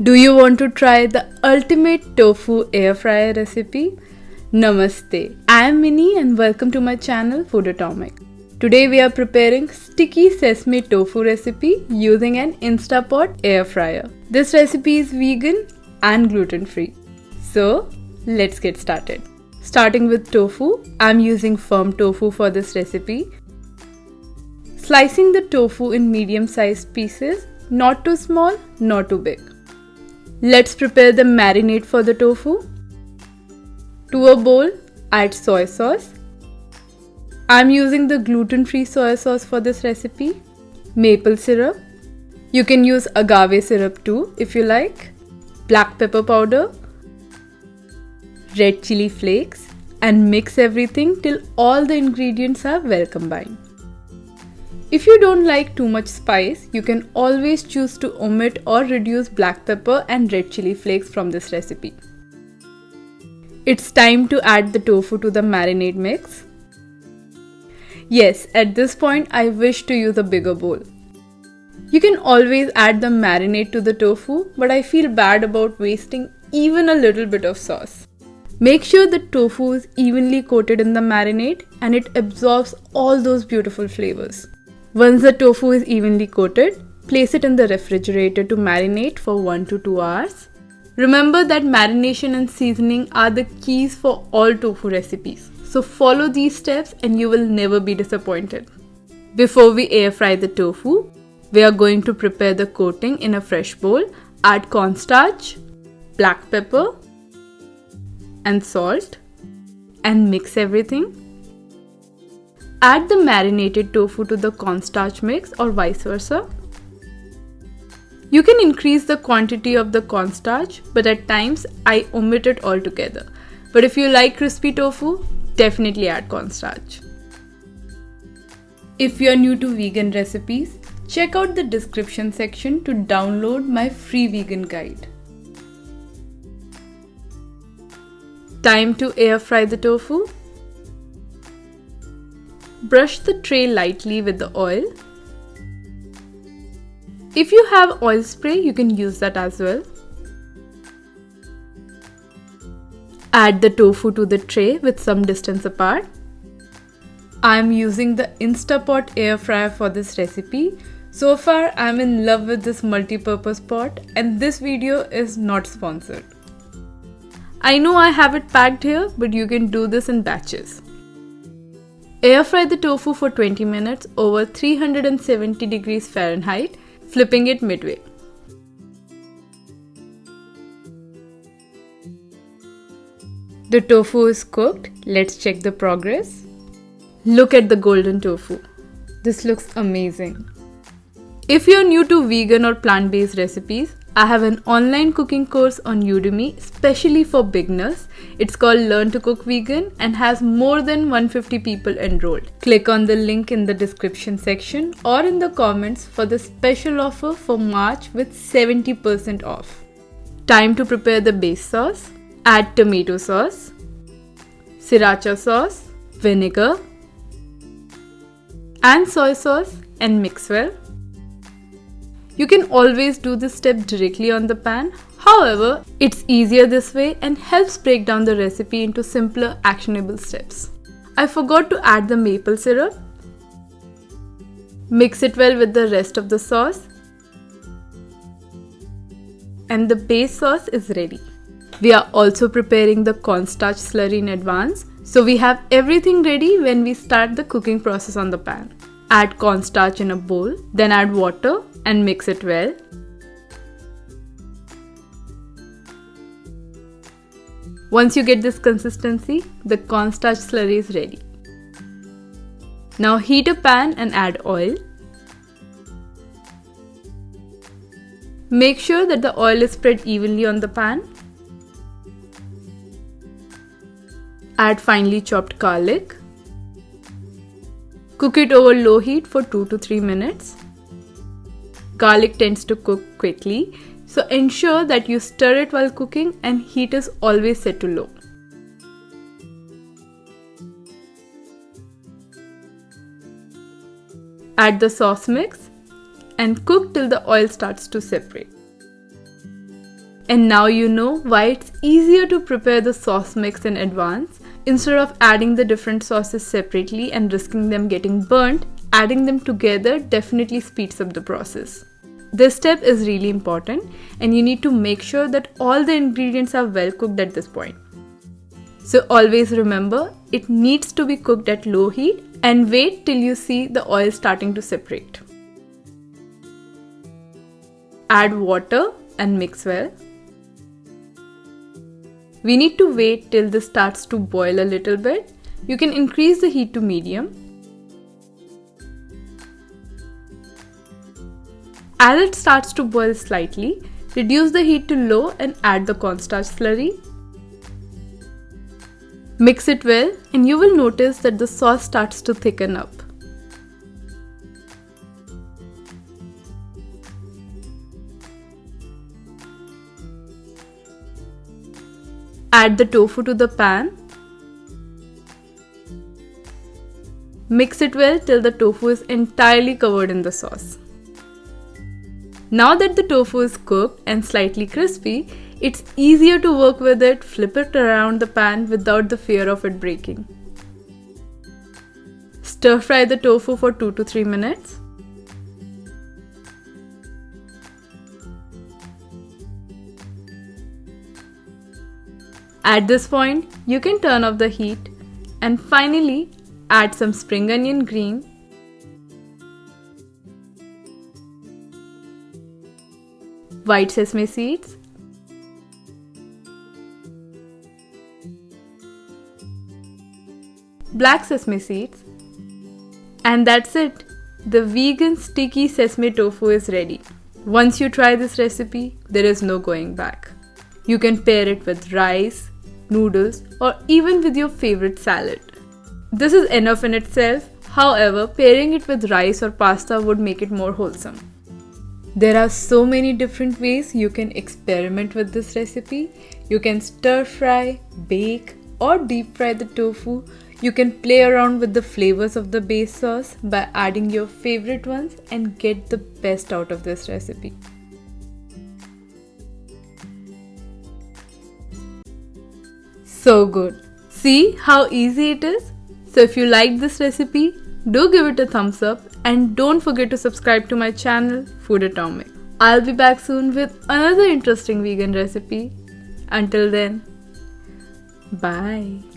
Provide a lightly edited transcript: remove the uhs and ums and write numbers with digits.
Do you want to try the ultimate tofu air fryer recipe? Namaste, I am Minnie and welcome to my channel Foodotomic. Today we are preparing sticky sesame tofu recipe using an Instapot air fryer. This recipe is vegan and gluten free. So let's get started. Starting with tofu, I am using firm tofu for this recipe. Slicing the tofu in medium sized pieces, not too small, not too big. Let's prepare the marinade for the tofu. To a bowl, add soy sauce. I'm using the gluten-free soy sauce for this recipe. Maple syrup. You can use agave syrup too if you like. Black pepper powder. Red chili flakes. And mix everything till all the ingredients are well combined. If you don't like too much spice, you can always choose to omit or reduce black pepper and red chili flakes from this recipe. It's time to add the tofu to the marinade mix. Yes, at this point I wish to use a bigger bowl. You can always add the marinade to the tofu, but I feel bad about wasting even a little bit of sauce. Make sure the tofu is evenly coated in the marinade and it absorbs all those beautiful flavors. Once the tofu is evenly coated, place it in the refrigerator to marinate for 1 to 2 hours. Remember that marination and seasoning are the keys for all tofu recipes. So follow these steps and you will never be disappointed. Before we air fry the tofu, we are going to prepare the coating in a fresh bowl. Add cornstarch, black pepper and salt and mix everything. Add the marinated tofu to the cornstarch mix or vice versa. You can increase the quantity of the cornstarch, but at times I omit it altogether. But if you like crispy tofu, definitely add cornstarch. If you are new to vegan recipes, check out the description section to download my free vegan guide. Time to air fry the tofu. Brush the tray lightly with the oil. If you have oil spray, you can use that as well. Add the tofu to the tray with some distance apart. I am using the Instapot air fryer for this recipe. So far, I am in love with this multi-purpose pot and this video is not sponsored. I know I have it packed here, but you can do this in batches. Air fry the tofu for 20 minutes over 370 degrees Fahrenheit, flipping it midway. The tofu is cooked. Let's check the progress. Look at the golden tofu. This looks amazing. If you're new to vegan or plant-based recipes, I have an online cooking course on Udemy specially for beginners. It's called Learn to Cook Vegan and has more than 150 people enrolled. Click on the link in the description section or in the comments for the special offer for March with 70% off. Time to prepare the base sauce. Add tomato sauce, sriracha sauce, vinegar and soy sauce and mix well. You can always do this step directly on the pan. However, it's easier this way and helps break down the recipe into simpler, actionable steps. I forgot to add the maple syrup. Mix it well with the rest of the sauce. And the base sauce is ready. We are also preparing the cornstarch slurry in advance. So we have everything ready when we start the cooking process on the pan. Add cornstarch in a bowl, then add water and mix it well. Once you get this consistency, the cornstarch slurry is ready. Now heat a pan and add oil. Make sure that the oil is spread evenly on the pan. Add finely chopped garlic. Cook it over low heat for 2 to 3 minutes. Garlic tends to cook quickly, so ensure that you stir it while cooking and heat is always set to low. Add the sauce mix and cook till the oil starts to separate. And now you know why it's easier to prepare the sauce mix in advance. Instead of adding the different sauces separately and risking them getting burnt, adding them together definitely speeds up the process. This step is really important and you need to make sure that all the ingredients are well cooked at this point. So always remember, it needs to be cooked at low heat and wait till you see the oil starting to separate. Add water and mix well. We need to wait till this starts to boil a little bit. You can increase the heat to medium. As it starts to boil slightly, reduce the heat to low and add the cornstarch slurry. Mix it well and you will notice that the sauce starts to thicken up. Add the tofu to the pan. Mix it well till the tofu is entirely covered in the sauce. Now that the tofu is cooked and slightly crispy, it's easier to work with it, flip it around the pan without the fear of it breaking. Stir fry the tofu for 2 to 3 minutes. At this point, you can turn off the heat and finally add some spring onion green, white sesame seeds, black sesame seeds, and that's it. The vegan sticky sesame tofu is ready. Once you try this recipe, there is no going back. You can pair it with rice, noodles, or even with your favorite salad. This is enough in itself. However, pairing it with rice or pasta would make it more wholesome. There are so many different ways you can experiment with this recipe. You can stir fry, bake, or deep fry the tofu. You can play around with the flavors of the base sauce by adding your favorite ones and get the best out of this recipe. So good. See how easy it is? So if you liked this recipe, do give it a thumbs up and don't forget to subscribe to my channel, Foodotomic. I'll be back soon with another interesting vegan recipe. Until then, bye.